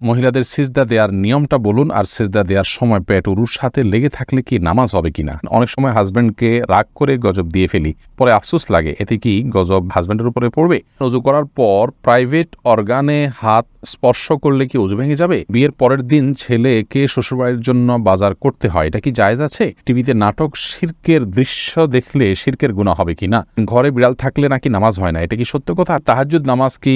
মহিলাদের সিজদা দেওয়ার নিয়মটা বলুন, আর সিজদা দেওয়ার সময় পেট উরুর সাথে লেগে থাকলে কি নামাজ হবে কিনা। অনেক সময় হাজব্যান্ডকে রাগ করে গজব দিয়ে ফেলি, পরে আফসোস লাগে, এতে কি গজব হাজব্যান্ডের উপরে পড়বে? ওযু করার পর প্রাইভেট অর্গানে হাত স্পর্শ করলে কি ওযু ভেঙে যাবে? বিয়ের পরের দিন ছেলেকে শ্বশুরবাড়ির জন্য বাজার করতে হয়, এটা কি জায়েজ আছে? টিভিতে নাটক শিরকের দৃশ্য দেখলে শিরকের গুনাহ হবে কিনা? ঘরে বিড়াল থাকলে নাকি নামাজ হয় না, এটা কি সত্য কথা? তাহাজ্জুদ নামাজ কি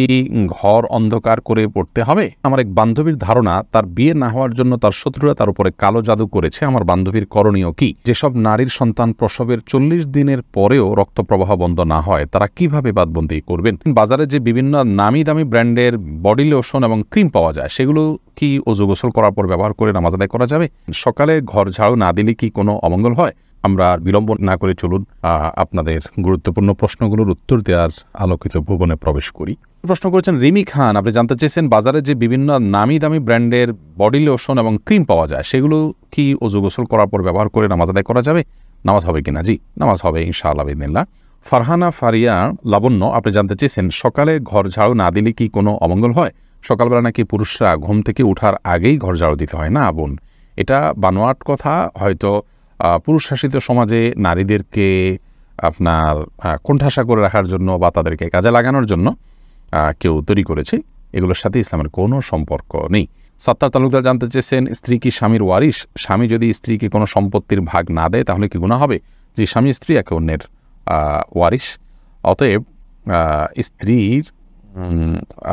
ঘর অন্ধকার করে পড়তে হবে? আমার এক বান্ধবীর ধারণা, তার বিয়ে না হওয়ার জন্য তার শত্রুরা তার উপরে কালো জাদু করেছে। আমার বান্ধবীর করণীয় কি? যেসব নারীর সন্তান প্রসবের 40 দিনের পরেও রক্ত প্রবাহ বন্ধ না হয়, তারা কিভাবে বাদবন্দি করবেন? বাজারে যে বিভিন্ন নামি দামি ব্র্যান্ডের বডি লোশন এবং ক্রিম পাওয়া যায়, সেগুলো কি ওযু গোসল করার পর ব্যবহার করে নামাজ আদায় করা যাবে? সকালে ঘর ঝাড়ু না দিলে কি কোনো অমঙ্গল হয়? আমরা বিলম্ব না করে চলুন আপনাদের গুরুত্বপূর্ণ প্রশ্নগুলোর উত্তর দেওয়ার আলোকিত ভুবনে প্রবেশ করি। প্রশ্ন করেছেন রিমি খান, আপনি জানতে চেয়েছেন বাজারে যে বিভিন্ন নামি দামি ব্র্যান্ডের বডি লোশন এবং ক্রিম পাওয়া যায়, সেগুলো কি ওযু গোসল করার পর ব্যবহার করে নামাজ আদায় করা যাবে? নামাজ হবে কিনা? জি, নামাজ হবে ইনশাআল্লাহ বিদিনিল্লাহ। ফারহানা ফারিয়া লাবণ্য, আপনি জানতে চেয়েছেন সকালে ঘর ঝাড়ু না দিলে কি কোনো অমঙ্গল হয়? সকালবেলা নাকি পুরুষরা ঘুম থেকে ওঠার আগেই ঘর ঝাড়ু দিতে হয়। না বোন, এটা বানোয়াট কথা। হয়তো পুরুষ শাসিত সমাজে নারীদেরকে আপনার কোণঠাসা করে রাখার জন্য বা তাদেরকে কাজে লাগানোর জন্য কেউ তৈরি করেছে। এগুলোর সাথে ইসলামের কোনো সম্পর্ক নেই। সত্তার তালুকদার জানতে চেয়েছেন স্ত্রী কি স্বামীর ওয়ারিশ? স্বামী যদি স্ত্রীকে কোনো সম্পত্তির ভাগ না দেয় তাহলে কি গুনাহ হবে? যে স্বামী স্ত্রী একে অন্যের ওয়ারিশ, অতএব স্ত্রীর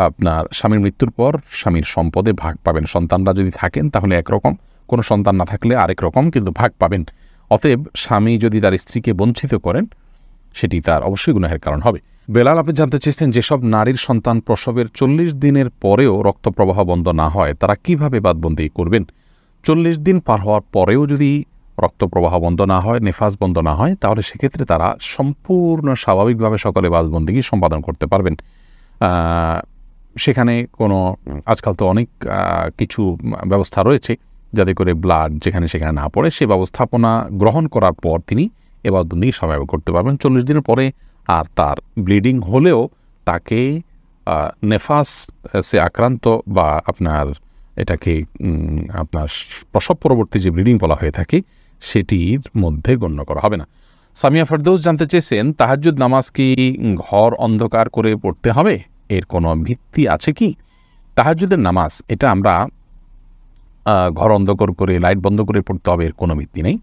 আপনার স্বামীর মৃত্যুর পর স্বামীর সম্পদে ভাগ পাবেন। সন্তানরা যদি থাকেন তাহলে একরকম, কোনো সন্তান না থাকলে আরেক রকম, কিন্তু ভাগ পাবেন। অতএব স্বামী যদি তার স্ত্রীকে বঞ্চিত করেন, সেটি তার অবশ্যই গুনাহের কারণ হবে। বেলাল, আপনি জানতে চেয়েছেন যেসব নারীর সন্তান প্রসবের 40 দিনের পরেও রক্ত প্রবাহ বন্ধ না হয়, তারা কিভাবে বাদবন্দি করবেন? 40 দিন পার হওয়ার পরেও যদি রক্ত প্রবাহ বন্ধ না হয়, নেফাজ বন্ধ না হয়, তাহলে সেক্ষেত্রে তারা সম্পূর্ণ স্বাভাবিকভাবে সকলে বাদবন্দিগি সম্পাদন করতে পারবেন। সেখানে কোনো, আজকাল তো অনেক কিছু ব্যবস্থা রয়েছে যাতে করে ব্লাড যেখানে সেখানে না পড়ে, সে ব্যবস্থাপনা গ্রহণ করার পর তিনি এ বাদবন্দি স্বাভাবিক করতে পারবেন। 40 দিনের পরে আর তার ব্লিডিং হলেও তাকে নেফাস সে আক্রান্ত বা আপনার এটাকে আপনার প্রসব পরবর্তী যে ব্লিডিং বলা হয়ে থাকে, সেটির মধ্যে গণ্য করা হবে না। সামিয়া ফেরদৌস জানতে চেয়েছেন তাহাজ্জুদ নামাজ কি ঘর অন্ধকার করে পড়তে হবে? এর কোনো ভিত্তি আছে কি? তাহাজ্জুদের নামাজ এটা আমরা ঘর অন্ধকার করে লাইট বন্ধ করে পড়তে হবে, এর কোনো ভিত্তি নেই।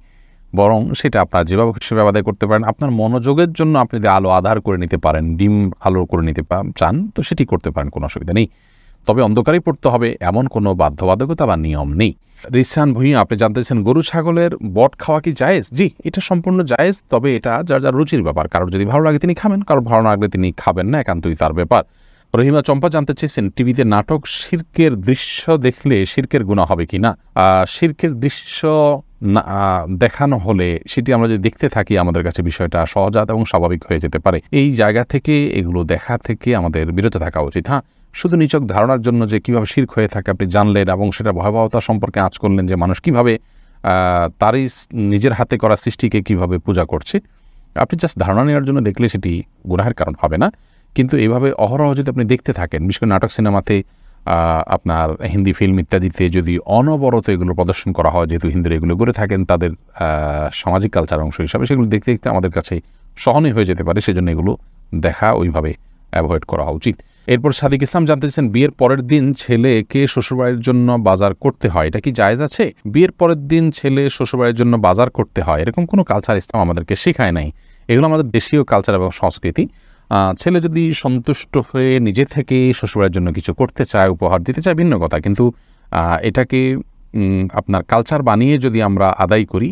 বরং সেটা আপনার যেভাবে সেভাবে আদায় করতে পারেন। আপনার মনোযোগের জন্য আপনি যদি আলো আধার করে নিতে পারেন, ডিম আলো করে নিতে চান, তো সেটি করতে পারেন, কোনো অসুবিধা নেই। তবে অন্ধকারেই পড়তে হবে এমন কোনো বাধ্যবাধকতা বা নিয়ম নেই। রিসান ভুঁইয়া, আপনি জানতেছেন গরু ছাগলের বট খাওয়া কি জায়েজ? জি, এটা সম্পূর্ণ জায়েজ, তবে এটা যার যার রুচির ব্যাপার। কারোর যদি ভালো লাগে তিনি খাবেন, কারোর ভালো না লাগলে তিনি খাবেন না, একান্তই তার ব্যাপার। রহিমা চম্পা জানতে চেয়েছেন টিভিতে নাটক শিরকের দৃশ্য দেখলে শিরকের গুনাহ হবে কিনা? শিরকের দৃশ্য দেখানো হলে সেটি আমরা যদি দেখতে থাকি, আমাদের কাছে বিষয়টা সহজাত এবং স্বাভাবিক হয়ে যেতে পারে। এই জায়গা থেকে, এগুলো দেখা থেকে আমাদের বিরত থাকা উচিত। হ্যাঁ, শুধু নিছক ধারণার জন্য যে কীভাবে শিরক হয়ে থাকে আপনি জানলেন এবং সেটা ভয়াবহতা সম্পর্কে আঁচ করলেন, যে মানুষ কীভাবে তারই নিজের হাতে করা সৃষ্টিকে কীভাবে পূজা করছে, আপনি জাস্ট ধারণা নেওয়ার জন্য দেখলে সেটি গুনাহের কারণ হবে না। কিন্তু এইভাবে অহরহ যদি আপনি দেখতে থাকেন, বিশেষ করে নাটক সিনেমাতে, আপনার হিন্দি ফিল্ম ইত্যাদিতে যদি অনবরত এগুলো প্রদর্শন করা হয়, যেহেতু হিন্দিরা এগুলো করে থাকেন তাদের সামাজিক কালচার অংশ হিসাবে, সেগুলো দেখতে দেখতে আমাদের কাছে সহনীয় হয়ে যেতে পারে। সেজন্য এগুলো দেখা ওইভাবে অ্যাভয়েড করা উচিত। এরপর সাদিক ইসলাম জানতে চাইছেন বিয়ের পরের দিন ছেলেকে শ্বশুরবাড়ির জন্য বাজার করতে হয়, এটা কি জায়েজ আছে? বিয়ের পরের দিন ছেলে শ্বশুরবাড়ির জন্য বাজার করতে হয়, এরকম কোনো কালচার ইসলাম আমাদেরকে শেখায় নাই। এগুলো আমাদের দেশীয় কালচার এবং সংস্কৃতি। ছেলে যদি সন্তুষ্ট হয়ে নিজে থেকে শ্বশুরবাড়ির জন্য কিছু করতে চায়, উপহার দিতে চায়, ভিন্ন কথা। কিন্তু এটাকে আপনার কালচার বানিয়ে যদি আমরা আদায় করি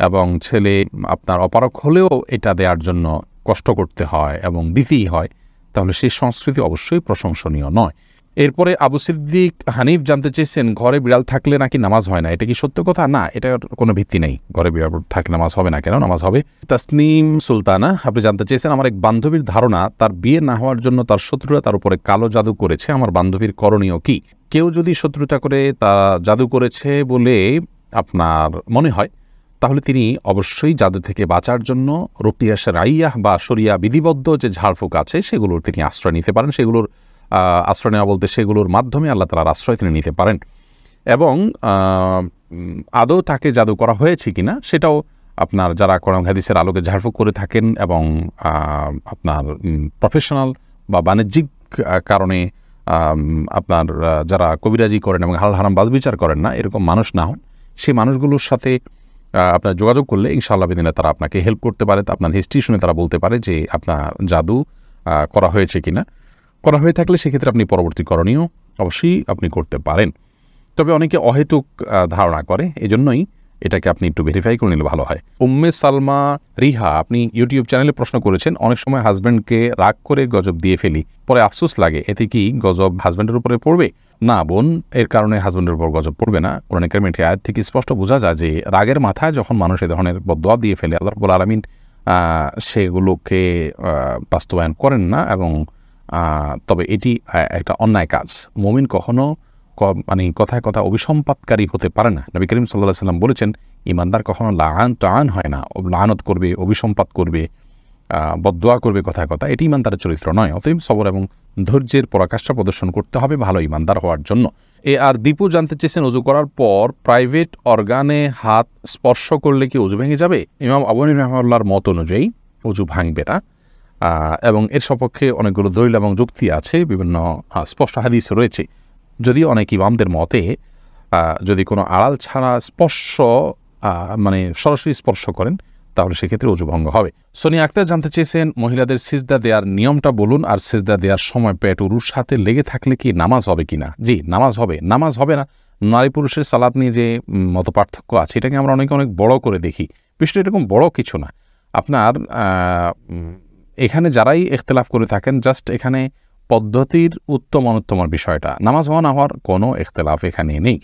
এবং ছেলে আপনার অপারক হলেও এটা দেওয়ার জন্য কষ্ট করতে হয় এবং দিতেই হয়, তাহলে সেই সংস্কৃতি অবশ্যই প্রশংসনীয় নয়। এরপরে আবু সিদ্দিক হানিফ জানতে চেয়েছেন ঘরে বিড়াল থাকলে নাকি নামাজ হয় না, এটা কি সত্য কথা? না, এটার কোনো ভিত্তি নেই। ঘরে বিড়াল থাকলে নামাজ হবে না, কেন নামাজ হবে। তাসনিম সুলতানা, আপনি জানতে চেয়েছেন আমার এক বান্ধবীর ধারণা, তার বিয়ে না হওয়ার জন্য তার শত্রুরা তার উপরে কালো জাদু করেছে, আমার বান্ধবীর করণীয় কি? কেউ যদি শত্রুতা করে তা জাদু করেছে বলে আপনার মনে হয়, তাহলে তিনি অবশ্যই জাদু থেকে বাঁচার জন্য রুকিয়া শারঈয়াহ বা শরিয়া বিধিবদ্ধ যে ঝাড়ফুঁক আছে সেগুলোর তিনি আশ্রয় নিতে পারেন। সেগুলোর আশ্রয় নেওয়া বলতে সেগুলোর মাধ্যমে আল্লাহ তাআলার আশ্রয় তিনি নিতে পারেন। এবং আদৌ তাকে জাদু করা হয়েছে কিনা সেটাও আপনার যারা কোরআন হাদিসের আলোকে ঝাড়ফুঁক করে থাকেন এবং আপনার প্রফেশনাল বা বাণিজ্যিক কারণে আপনার যারা কবিরাজি করেন এবং হালাল হারাম বাছবিচার করেন না, এরকম মানুষ না হন, সেই মানুষগুলোর সাথে আপনার যোগাযোগ করলে ইনশাআল্লাহ বিদিনে তারা আপনাকে হেল্প করতে পারে। আপনার হিস্ট্রি শুনে তারা বলতে পারে যে আপনার জাদু করা হয়েছে কিনা। করা হয়ে থাকলে সেক্ষেত্রে আপনি পরবর্তী করণীয় অবশ্যই আপনি করতে পারেন। তবে অনেকে অহেতুক ধারণা করে, এজন্যই এটাকে আপনি একটু ভেরিফাই করে নিলে ভালো হয়। উম্মে সালমা রিহা, আপনি ইউটিউব চ্যানেলে প্রশ্ন করেছেন, অনেক সময় হাজব্যান্ডকে রাগ করে গজব দিয়ে ফেলি, পরে আফসোস লাগে, এতে কি গজব হাজব্যান্ডের উপরে পড়বে? না বোন, এর কারণে হাজব্যান্ডের উপর গজব পড়বে না। কোরআন কারীমের আয়াত থেকে স্পষ্ট বোঝা যায় যে রাগের মাথায় যখন মানুষ এ ধরনের বদদোয়া দিয়ে ফেলে, আল্লাহ রাব্বুল আলামিন সেগুলোকে বাস্তবায়ন করেন না। এবং তবে এটি একটা অন্যায় কাজ। মুমিন কখনো মানে কথায় কথা অভিসম্পাতকারী হতে পারে না। নবী করিম সাল্লাল্লাহু আলাইহি ওয়াসাল্লাম বলেছেন, ঈমানদার কখনো লাআন হয় না, লাআনত করবে, অভিসম্পাত করবে, বদদোয়া করবে কথায় কথা, এটি ঈমানদারের চরিত্র নয়। অতএব সবর এবং ধৈর্যের পরাকাষ্ঠা প্রদর্শন করতে হবে ভালো ঈমানদার হওয়ার জন্য। আর দীপু জানতে চেয়েছেন, ওযু করার পর প্রাইভেট অর্গানে হাত স্পর্শ করলে কি ওযু ভেঙে যাবে? ইমাম আবু হানিফা রাহিমাহুল্লাহর মত অনুযায়ী ওযু ভাঙবে না। এবং এর সপক্ষে অনেকগুলো দলিল এবং যুক্তি আছে, বিভিন্ন স্পষ্ট হাদিস রয়েছে। যদিও অনেক ইমামদের মতে যদি কোনো আড়াল ছাড়া স্পর্শ মানে সরাসরি স্পর্শ করেন তাহলে সেক্ষেত্রে ওযু ভঙ্গ হবে। সোনিয়া আক্তার জানতে চেয়েছেন, মহিলাদের সিজদা দেওয়ার নিয়মটা বলুন, আর সিজদা দেওয়ার সময় পেট উরুর সাথে লেগে থাকলে কি নামাজ হবে কিনা? জি, নামাজ হবে। নামাজ হবে না। নারী পুরুষের সালাত নিয়ে যে মত পার্থক্য আছে, এটাকে আমরা অনেক বড় করে দেখি। বিষয়টা এরকম বড় কিছু না। আপনার এখানে যারাই ইখতিলাফ করে থাকেন, জাস্ট এখানে পদ্ধতির উত্তম অনুত্তমের বিষয়টা, নামাজ হওয়া না হওয়ার কোনো ইখতিলাফ এখানে নেই।